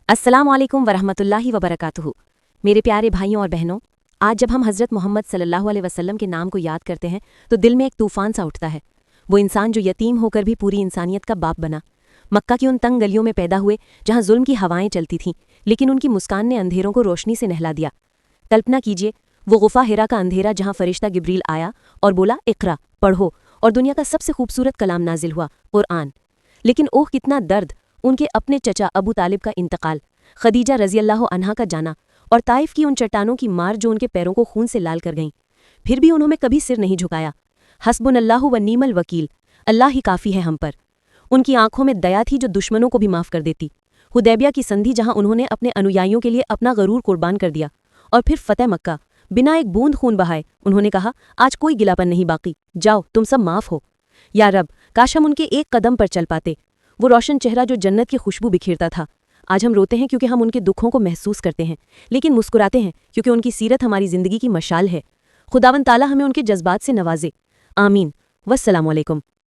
अस्सलाम वालेकुम वरहमतुल्लाहि वबरकातुहू। मेरे प्यारे भाइयों और बहनों, आज जब हम हज़रत मोहम्मद सल्लल्लाहु अलैहि वसल्लम के नाम को याद करते हैं तो दिल में एक तूफ़ान सा उठता है। वो इंसान जो यतीम होकर भी पूरी इंसानियत का बाप बना, मक्का की उन तंग गलियों में पैदा हुए जहाँ जुल्म की हवाएं चलती थीं, लेकिन उनकी मुस्कान ने अंधेरों को रोशनी से नहला दिया। कल्पना कीजिए, वो गुफा हिरा का अंधेरा जहाँ फरिश्ता जिब्रील आया और बोला, इक़रा, पढ़ो, और दुनिया का सबसे खूबसूरत कलाम नाजिल हुआ, कुरआन। लेकिन ओह कितना दर्द, उनके अपने चचा अबू तालिब का इंतकाल, खदीजा रज़ियल्लाहु अन्हा का जाना और ताइफ की उन चट्टानों की मार जो उनके पैरों को खून से लाल कर गईं। फिर भी उन्होंने कभी सिर नहीं झुकाया। हस्बुनल्लाहु व नीमल वकील, अल्लाह ही काफ़ी है हम पर। उनकी आंखों में दया थी जो दुश्मनों को भी माफ़ कर देती। हुदैबिया की संधि जहां उन्होंने अपने अनुयायियों के लिए अपना गरूर कुर्बान कर दिया, और फिर फ़तेह मक्का, बिना एक बूंद खून बहाए उन्होंने कहा, आज कोई गिलापन नहीं बाकी, जाओ तुम सब माफ़ हो। या रब, काश हम उनके एक कदम पर चल पाते। वो रोशन चेहरा जो जन्नत की खुशबू बिखेरता था। आज हम रोते हैं क्योंकि हम उनके दुखों को महसूस करते हैं, लेकिन मुस्कुराते हैं क्योंकि उनकी सीरत हमारी ज़िंदगी की मशाल है। खुदावन ताला हमें उनके जज्बात से नवाजे। आमीन। वस्सलामु अलैकुम।